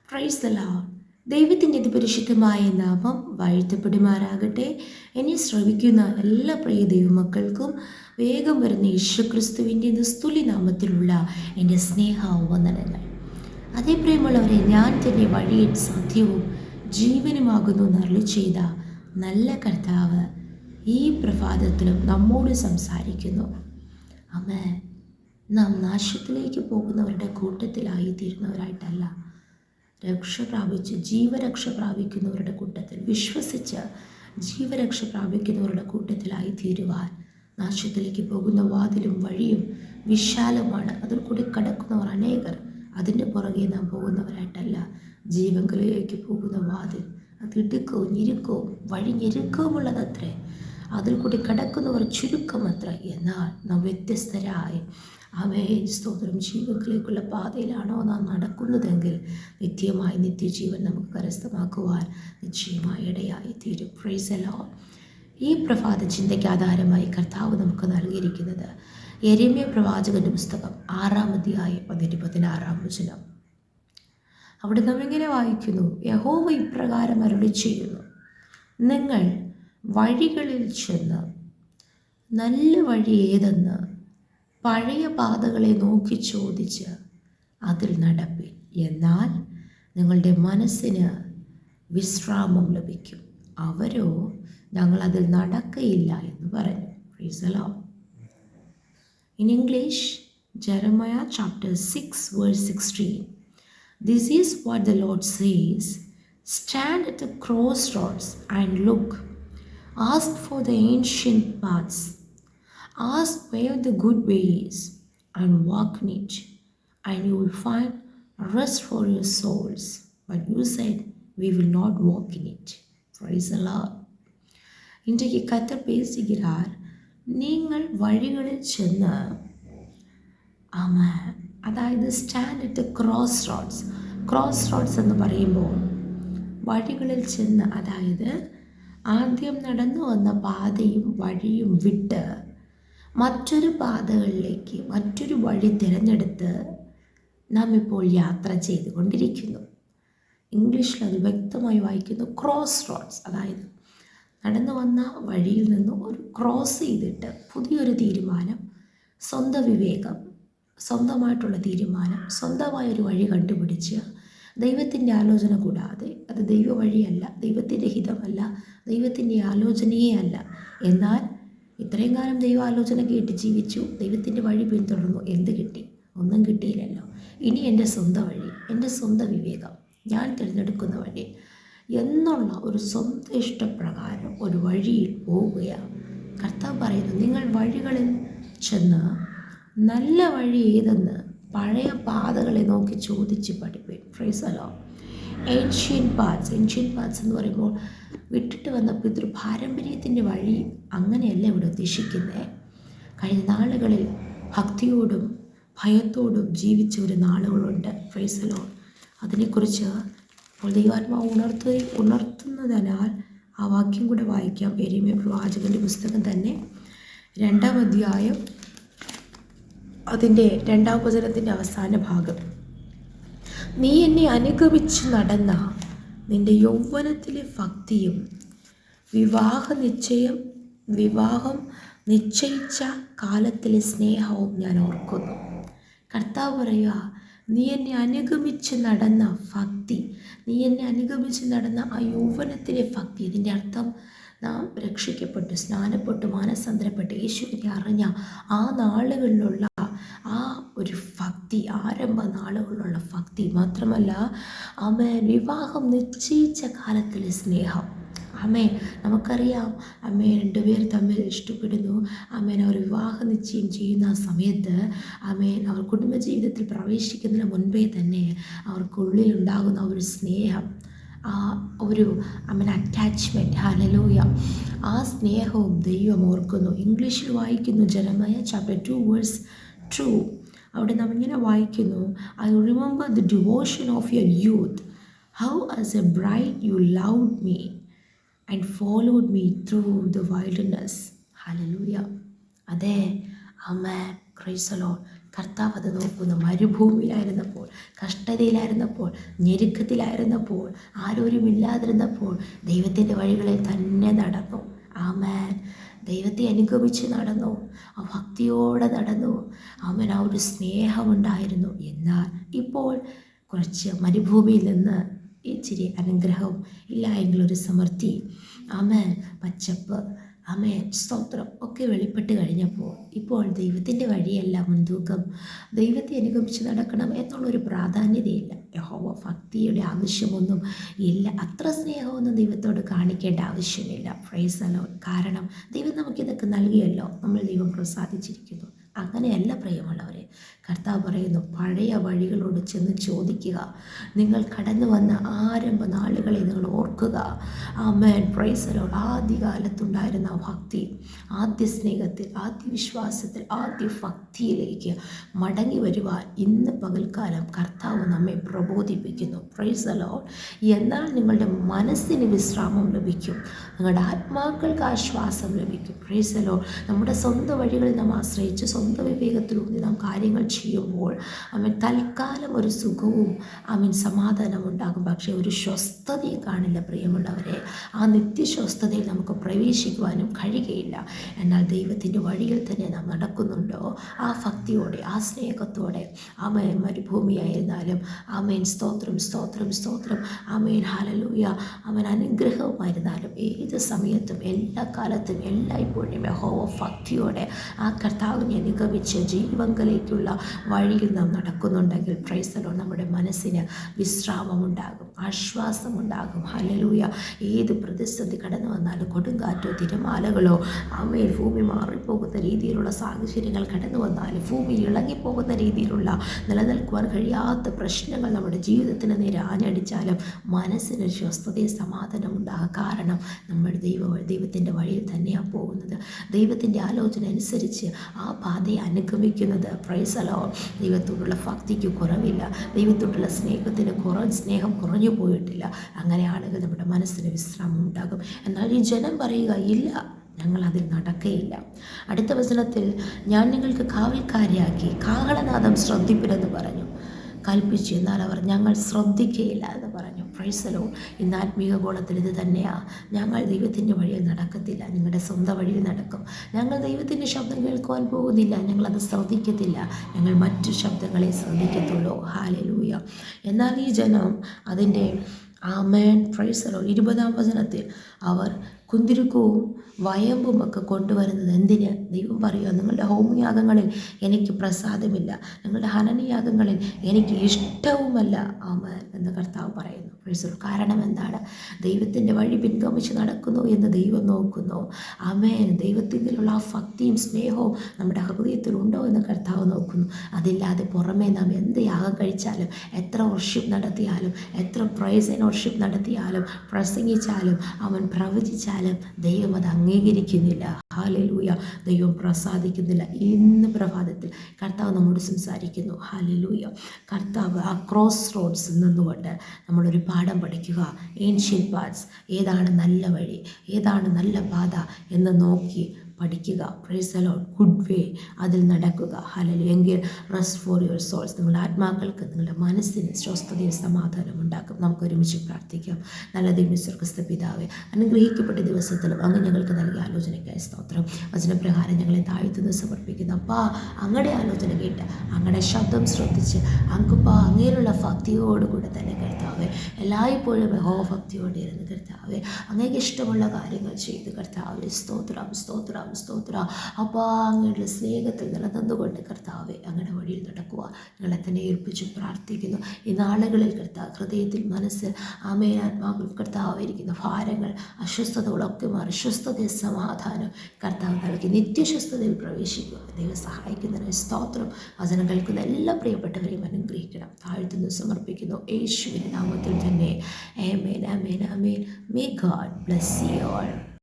Praise the Lord. ദൈവത്തിൻ്റെ അതിപരിശുദ്ധമായ നാമം വാഴ്ത്തപ്പെടുമാറാകട്ടെ. എന്നെ ശ്രവിക്കുന്ന എല്ലാ പ്രിയ ദൈവമക്കൾക്കും വേഗം വരുന്ന യേശുക്രിസ്തുവിൻ്റെ നിസ്തുല്യ നാമത്തിലുള്ള എൻ്റെ സ്നേഹവന്ദനങ്ങൾ. അതേ പ്രിയമുള്ളവരെ, ഞാൻ തന്നെ വഴിയും സത്യവും ജീവനുമാകുന്നു എന്നരുളി ചെയ്ത നല്ല കർത്താവ് ഈ പ്രഭാതത്തിലും നമ്മോട് സംസാരിക്കുന്നു. ആമേൻ. നാം നാശത്തിലേക്ക് പോകുന്നവരുടെ കൂട്ടത്തിലായി തീരുന്നവരായിട്ടല്ല, രക്ഷ പ്രാപിച്ച് ജീവരക്ഷ പ്രാപിക്കുന്നവരുടെ കൂട്ടത്തിൽ, വിശ്വസിച്ച് ജീവരക്ഷ പ്രാപിക്കുന്നവരുടെ കൂട്ടത്തിലായി തീരുവാൻ. നാശത്തിലേക്ക് പോകുന്ന വാതിലും വഴിയും വിശാലമാണ്, അതിൽ കൂടി കടക്കുന്നവർ അനേകർ. അതിൻ്റെ പുറകെ നാം പോകുന്നവരായിട്ടല്ല. ജീവങ്കലിലേക്ക് പോകുന്ന വാതിൽ അത് ഇടുക്കവും ഞെരുക്കവും വഴി ഞെരുക്കവുമുള്ളതത്രേ. അതിൽ കൂടി കടക്കുന്നവർ ചുരുക്കമത്ര. എന്നാൽ നാം വ്യത്യസ്തരായി സ്തോത്രം ജീവങ്കിലേക്കുള്ള പാതയിലാണോ നാം നടക്കുന്നതെങ്കിൽ നിത്യമായി നിത്യജീവൻ നമുക്ക് കരസ്ഥമാക്കുവാൻ നിശ്ചയമായി ഇടയായി തീരും. Price the Lord. ഈ പ്രഭാത ചിന്തയ്ക്ക് ആധാരമായി കർത്താവ് നമുക്ക് നൽകിയിരിക്കുന്നത് യെരമ്യാ പ്രവാചകന്റെ പുസ്തകം 6-ാം അധ്യായം 16-ാം വചനം. അവിടെ നാം ഇങ്ങനെ വായിക്കുന്നു: യഹോവ ഇപ്രകാരം അരുളി ചെയ്യുന്നു, നിങ്ങൾ വഴികളിൽ ചെന്ന് നല്ല വഴി ഏതെന്ന് പഴയ പാതകളെ നോക്കി ചോദിച്ച് അതിൽ നടപ്പിൻ, എന്നാൽ നിങ്ങളുടെ മനസ്സിന് വിശ്രാമം ലഭിക്കും. അവരോ ഞങ്ങൾ അതിൽ നടക്കയില്ല എന്ന് പറഞ്ഞു. Price the Lord. In English, Jeremiah chapter 6 verse 16. This is what the Lord says: stand at the crossroads and look. Ask for the ancient paths. Ask where the good way is, and walk in it, and you will find rest for your souls. But you said, we will not walk in it. Praise the Lord. இன்றைக்கு கர்த்தர் பேசுகிறார், നിങ്ങൾ വഴികളിൽ ചെന്ന് അതായത് stand at cross roads. Cross roads എന്ന് പറയുമ്പോൾ വഴികളിൽ ചെന്ന്, അതായത് ആദ്യം നടന്നു വന്ന പാതയും വഴിയും വിട്ട് മറ്റൊരു പാതകളിലേക്ക് മറ്റൊരു വഴി തിരഞ്ഞെടുത്ത് നാം ഇപ്പോൾ യാത്ര ചെയ്തുകൊണ്ടിരിക്കുന്നു. ഇംഗ്ലീഷിൽ അത് വ്യക്തമായി വായിക്കുന്നു, ക്രോസ് റോഡ്സ്. അതായത് നടന്നു വന്ന വഴിയിൽ നിന്ന് ഒരു ക്രോസ് ചെയ്തിട്ട് പുതിയൊരു തീരുമാനം, സ്വന്തം വിവേകം, സ്വന്തമായിട്ടുള്ള തീരുമാനം, സ്വന്തമായൊരു വഴി കണ്ടുപിടിച്ച് ദൈവത്തിൻ്റെ ആലോചന കൂടാതെ, അത് ദൈവ വഴിയല്ല, ദൈവത്തിൻ്റെ ഹിതമല്ല, ദൈവത്തിൻ്റെ ആലോചനയേ അല്ല. എന്നാൽ ഇത്രയും കാലം ദൈവ ആലോചന കേട്ട് ജീവിച്ചു, ദൈവത്തിൻ്റെ വഴി പിന്തുടർന്നു. എന്ത് കിട്ടി? ഒന്നും കിട്ടിയില്ലല്ലോ. ഇനി എൻ്റെ സ്വന്തം വഴി, എൻ്റെ സ്വന്തം വിവേകം, ഞാൻ തിരഞ്ഞെടുക്കുന്ന വഴി എന്നുള്ള ഒരു സ്വന്തം ഇഷ്ടപ്രകാരം ഒരു വഴിയിൽ പോവുകയാണ്. കർത്താവ് പറയുന്നു, നിങ്ങൾ വഴികളിൽ ചെന്ന് നല്ല വഴി ഏതെന്ന് പഴയ പാതകളെ നോക്കി ചോദിച്ച് പഠിപ്പേൻ. Praise the lord. Ancient paths എന്ന് പറയുമ്പോൾ വിട്ടിട്ട് വന്ന പിതൃപാരമ്പര്യത്തിൻ്റെ വഴി അങ്ങനെയല്ല ഇവിടെ ഉദ്ദേശിക്കുന്നത്. കഴിഞ്ഞ നാളുകളിൽ ഭക്തിയോടും ഭയത്തോടും ജീവിച്ച ഒരു നാളുകളുണ്ട്. Price the Lord. അതിനെക്കുറിച്ച് അപ്പോൾ ദൈവാത്മാവ് ഉണർത്തുന്നതിനാൽ ആ വാക്യം കൂടെ വായിക്കാം. യെരമ്യാ പ്രവാചകൻ്റെ പുസ്തകം തന്നെ 2-ാം അധ്യായം അതിൻ്റെ 2-ാം വചനത്തിൻ്റെ അവസാന ഭാഗം. നീ എന്നെ അനുഗമിച്ച് നടന്ന നിന്റെ യൗവനത്തിലെ ഭക്തിയും വിവാഹം നിശ്ചയിച്ച കാലത്തിലെ സ്നേഹവും ഞാൻ ഓർക്കുന്നു. കർത്താവ് പറയുക, നീ എന്നെ അനുഗമിച്ച് നടന്ന ഭക്തി, നീ എന്നെ അനുഗമിച്ച് നടന്ന ആ യൗവനത്തിലെ ഭക്തി. ഇതിൻ്റെ അർത്ഥം നാം രക്ഷിക്കപ്പെട്ട് സ്നാനപ്പെട്ട് മാനസാന്തരപ്പെട്ട് യേശുവിനെ അറിഞ്ഞ ആ നാളുകളിലുള്ള ആ ഒരു ഭക്തി, ആരംഭ നാളുകളിലുള്ള ഭക്തി മാത്രമല്ല, വിവാഹം നിശ്ചയിച്ച കാലത്തിലെ സ്നേഹം. നമുക്കറിയാം, രണ്ടുപേർ തമ്മിൽ ഇഷ്ടപ്പെടുന്നു. അവർ വിവാഹ നിശ്ചയം ചെയ്യുന്ന ആ സമയത്ത് അവർ കുടുംബജീവിതത്തിൽ പ്രവേശിക്കുന്നതിന് മുൻപേ തന്നെ അവർക്കുള്ളിലുണ്ടാകുന്ന ഒരു സ്നേഹം, ഒരു അറ്റാച്ച്മെൻറ്റ്. ഹല്ലേലൂയ. ആ സ്നേഹവും ദൈവം ഓർക്കുന്നു. ഇംഗ്ലീഷിൽ വായിക്കുന്നു, ജെറമയ ചാപ്റ്റർ 2 വേഴ്സ് 2. അവിടെ നാം ഇങ്ങനെ വായിക്കുന്നു: I remember the devotion of your youth, how as a bride you loved me and followed me through the wilderness. Hallelujah. അതെ, പ്രൈസ് ദി ലോർഡ്. കർത്താവ് അത് നോക്കുന്നു. മരുഭൂമിയിലായിരുന്നപ്പോൾ, കഷ്ടതയിലായിരുന്നപ്പോൾ, ഞെരുക്കത്തിലായിരുന്നപ്പോൾ, ആരോരുമില്ലാതിരുന്നപ്പോൾ ദൈവത്തിൻ്റെ വഴികളിൽ തന്നെ നടന്നു. ആമേൻ. ദൈവത്തെ അനുഗമിച്ച് നടന്നു, ആ ഭക്തിയോടെ നടന്നു. ആമേൻ. ആ ഒരു സ്നേഹമുണ്ടായിരുന്നു. എന്നാൽ ഇപ്പോൾ കുറച്ച് മരുഭൂമിയിൽ നിന്ന് ഇച്ചിരി അനുഗ്രഹവും ഇല്ല എങ്കിലൊരു സമൃദ്ധി, ആമേൻ, പച്ചപ്പ്, ആമേൻ, സ്തോത്രം ഒക്കെ വെളിപ്പെട്ട് കഴിഞ്ഞപ്പോൾ ഇപ്പോൾ ദൈവത്തിൻ്റെ വഴിയല്ല മുൻതൂക്കം. ദൈവത്തെ അനുഗമിച്ച് നടക്കണം എന്നുള്ളൊരു പ്രാധാന്യതയില്ല. യഹോവ ഭക്തിയുടെ ആവശ്യമൊന്നും ഇല്ല. അത്ര സ്നേഹമൊന്നും ദൈവത്തോട് കാണിക്കേണ്ട ആവശ്യമില്ല. Price the Lord. കാരണം ദൈവം നമുക്കിതൊക്കെ നൽകിയല്ലോ, നമ്മൾ ദൈവം പ്രസാദിച്ചിരിക്കുന്നു. അങ്ങനെയല്ല പ്രിയമുള്ളവരെ. കർത്താവ് പറയുന്നു, പഴയ വഴികളോട് ചെന്ന് ചോദിക്കുക. നിങ്ങൾ കടന്നു വന്ന ആരംഭ നാളുകളെ നിങ്ങൾ ഓർക്കുക. ആമേൻ. Praise the lord. ആദ്യകാലത്തുണ്ടായിരുന്ന ഭക്തി, ആദ്യ സ്നേഹത്തിൽ, ആദ്യ വിശ്വാസത്തിൽ, ആദ്യ ഭക്തിയിലേക്ക് മടങ്ങി വരുവാൻ ഇന്ന് പകൽക്കാലം കർത്താവ് നമ്മെ പ്രബോധിപ്പിക്കുന്നു. Price the Lord. എന്നാൽ നിങ്ങളുടെ മനസ്സിന് വിശ്രാമം ലഭിക്കും, നിങ്ങളുടെ ആത്മാക്കൾക്ക് ആശ്വാസം ലഭിക്കും. Price the Lord. നമ്മുടെ സ്വന്തം വഴികളിൽ നാം ആശ്രയിച്ച് സ്വന്തം വിവേകത്തിലൂന്നി നാം കാര്യങ്ങൾ ചെയ്യുമ്പോൾ തൽക്കാലം ഒരു സുഖവും സമാധാനം ഉണ്ടാകും. പക്ഷേ ഒരു സ്വസ്ഥതയും കാണില്ല പ്രിയമുള്ളവരെ. ആ നിത്യസ്വസ്ഥതയിൽ നമുക്ക് പ്രവേശിക്കുവാനും കഴിയുകയില്ല. എന്നാൽ ദൈവത്തിൻ്റെ വഴിയിൽ തന്നെ നാം നടക്കുന്നുണ്ടോ, ആ ഭക്തിയോടെ, ആ സ്നേഹത്തോടെ, ആമേൻ, മരുഭൂമിയായിരുന്നാലും ആമേൻ, സ്തോത്രം, സ്തോത്രം, സ്തോത്രം, ആമേൻ, ഹല്ലേലൂയ, ആമേൻ, അനുഗ്രഹമായിരുന്നാലും ഏത് സമയത്തും എല്ലാ കാലത്തും എല്ലായ്പ്പോഴും യഹോവ ഭക്തിയോടെ ആ കർത്താവിനെ അനുഗമിച്ച് ജീവങ്കലേക്കുള്ള വഴിയിൽ നാം നടക്കുന്നുണ്ടെങ്കിൽ പ്രൈസ് ദി ലോർഡ്, നമ്മുടെ മനസ്സിന് വിശ്രാമമുണ്ടാകും, ആശ്വാസമുണ്ടാകും. ഹല്ലേലൂയ. ഏത് പ്രതിസന്ധി കടന്നു വന്നാലും, കൊടുങ്കാറ്റോ തിരമാലകളോ, ആമേൻ, ഭൂമി മാറിപ്പോകുന്ന രീതിയിലുള്ള സാഹചര്യങ്ങൾ കടന്നു വന്നാലും, ഭൂമി ഇളകിപ്പോകുന്ന രീതിയിലുള്ള നിലനിൽക്കുവാൻ കഴിയാത്ത പ്രശ്നങ്ങൾ നമ്മുടെ ജീവിതത്തിന് നേരെ ആഞ്ഞടിച്ചാലും മനസ്സിന് സ്വസ്ഥതയും സമാധാനം ഉണ്ടാകും. കാരണം നമ്മൾ ദൈവത്തിൻ്റെ വഴിയിൽ തന്നെയാണ് പോകുന്നത്. ദൈവത്തിൻ്റെ ആലോചന അനുസരിച്ച് ആ പാതയെ അനുഗമിക്കുന്നത്. Price the Lord. ദൈവത്തോടുള്ള ഭക്തിക്ക് കുറവില്ല, ദൈവത്തോടുള്ള സ്നേഹം കുറഞ്ഞു പോയിട്ടില്ല. അങ്ങനെയാണെങ്കിൽ നമ്മുടെ മനസ്സിന് വിശ്രാമം ഉണ്ടാകും. എന്നാൽ ഈ ജനം പറയുക, ഇല്ല, ഞങ്ങൾ അതിൽ നടക്കുകയില്ല. അടുത്ത വചനത്തിൽ, ഞാൻ നിങ്ങൾക്ക് കാവൽക്കാരിയാക്കി കാഹളനാദം ശ്രദ്ധിപ്പിനെന്ന് പറഞ്ഞു, കൽപ്പിച്ചു. എന്നാൽ അവർ ഞങ്ങൾ ശ്രദ്ധിക്കുകയില്ല എന്ന് പറഞ്ഞു. Price the Lord. ഇന്ന് ആത്മീക ഗോളത്തിൽ ഇത് തന്നെയാണ്. ഞങ്ങൾ ദൈവത്തിൻ്റെ വഴിയിൽ നടക്കത്തില്ല, നിങ്ങളുടെ സ്വന്തം വഴിയിൽ നടക്കും. ഞങ്ങൾ ദൈവത്തിൻ്റെ ശബ്ദം കേൾക്കുവാൻ പോകുന്നില്ല, ഞങ്ങളത് ശ്രദ്ധിക്കത്തില്ല, ഞങ്ങൾ മറ്റു ശബ്ദങ്ങളെ ശ്രദ്ധിക്കത്തുള്ളൂ. ഹല്ലേലൂയ. എന്നാൽ ഈ ജനം അതിൻ്റെ ആമേൻ, പ്രൈസ് ദി ലോർഡ്. 20-ാം വചനത്തിൽ അവർ കുന്തിരുക്കവും വയമ്പുമൊക്കെ കൊണ്ടുവരുന്നത് എന്തിന്? ദൈവം പറയുക, നിങ്ങളുടെ ഹോമയാഗങ്ങളിൽ എനിക്ക് പ്രസാദമില്ല, നിങ്ങളുടെ ഹനനയാഗങ്ങളിൽ എനിക്ക് ഇഷ്ടവുമല്ല, ആമേൻ എന്ന് കർത്താവ് പറയുന്നു. Price the Lord. കാരണം എന്താണ്? ദൈവത്തിൻ്റെ വഴി പിൻഗമിച്ച് നടക്കുന്നു എന്ന് ദൈവം നോക്കുന്നു. ആമേൻ. ദൈവത്തിലുള്ള ആ ഭക്തിയും സ്നേഹവും നമ്മുടെ ഹൃദയത്തിലുണ്ടോ എന്ന് കർത്താവ് നോക്കുന്നു. അതില്ലാതെ പുറമേ നാം എന്ത് യാഗം കഴിച്ചാലും, എത്ര വർഷിപ്പ് നടത്തിയാലും, എത്ര പ്രൈസ് ആൻഡ് വർഷിപ്പ് നടത്തിയാലും, പ്രസംഗിച്ചാലും, അവൻ പ്രവചിച്ചാലും ദൈവം അത് അംഗീകരിക്കുന്നില്ല. ഹല്ലേലൂയ. ദൈവം പ്രസാദിക്കുന്നില്ല. ഇന്ന് പ്രഭാതത്തിൽ കർത്താവ് നമ്മോട് സംസാരിക്കുന്നു. ഹല്ലേലൂയ. കർത്താവ് ആ ക്രോസ് റോഡ്സിൽ നിന്നുകൊണ്ട് നമ്മളൊരു പാഠം പഠിക്കുക. ഏൻഷ്യൻ പാത്സ്, ഏതാണ് നല്ല വഴി, ഏതാണ് നല്ല പാത എന്ന് നോക്കി പഠിക്കുക. Price the Lord. Good way, അതിൽ നടക്കുക. ഹല്ലേലൂയ. എങ്കിൽ റെസ്റ്റ് ഫോർ യുവർ സോൾസ്, നിങ്ങളുടെ ആത്മാക്കൾക്ക്, നിങ്ങളുടെ മനസ്സിന് സ്വസ്ഥതയും സമാധാനം ഉണ്ടാക്കും. നമുക്ക് ഒരുമിച്ച് പ്രാർത്ഥിക്കാം. നല്ല ദൈവമേ, സ്വർഗ്ഗസ്ഥ പിതാവേ, അനുഗ്രഹിക്കപ്പെട്ട ദിവസത്തിലും അങ്ങ് ഞങ്ങൾക്ക് നൽകിയ ആലോചനയ്ക്കായി സ്തോത്രം. വചനപ്രകാരം ഞങ്ങളെ താഴ്ത്തുനിന്ന് സമർപ്പിക്കുന്നു. അപ്പാ, അങ്ങയുടെ ആലോചന കേട്ട്, അങ്ങയുടെ ശബ്ദം ശ്രദ്ധിച്ച്, അങ്ങപ്പാ അങ്ങയിലുള്ള ഭക്തിയോടുകൂടെ തന്നെ കർത്താവേ, എല്ലായ്പ്പോഴും യഹോവഭക്തിയോടെ ഇരുന്ന് കർത്താവേ, അങ്ങേക്ക് ഇഷ്ടമുള്ള കാര്യങ്ങൾ ചെയ്ത് കർത്താവേ, സ്തോത്രം, സ്തോത്രം, സ്തോത്രം. അപ്പോൾ അങ്ങയുടെ സ്നേഹത്തിൽ നിലനിന്നുകൊണ്ട് കർത്താവെ അങ്ങയുടെ വഴിയിൽ നടക്കുക ഞങ്ങളെ തന്നെ ഏൽപ്പിച്ച് പ്രാർത്ഥിക്കുന്നു. ഈ നാളുകളിൽ കർത്താവ് ഹൃദയത്തിൽ, മനസ്സിൽ, ആമേൻ, ആത്മാവിൽ കർത്താവായിരിക്കുന്ന ഭാരങ്ങൾ, അസ്വസ്ഥതകളൊക്കെ മാറി സ്വസ്ഥതയും സമാധാനം കർത്താവ് നൽകി നിത്യസ്വസ്ഥതയിൽ പ്രവേശിക്കുക. ദൈവം സഹായിക്കുന്നതിന് സ്തോത്രം. വചനം കേൾക്കുന്ന എല്ലാ പ്രിയപ്പെട്ടവരെയും അനുഗ്രഹിക്കണം. താഴ്ത്തുന്നു സമർപ്പിക്കുന്നു യേശുവിന്റെ നാമത്തിൽ തന്നെ. ആമേൻ, ആമേൻ, ആമേൻ. May God bless you all.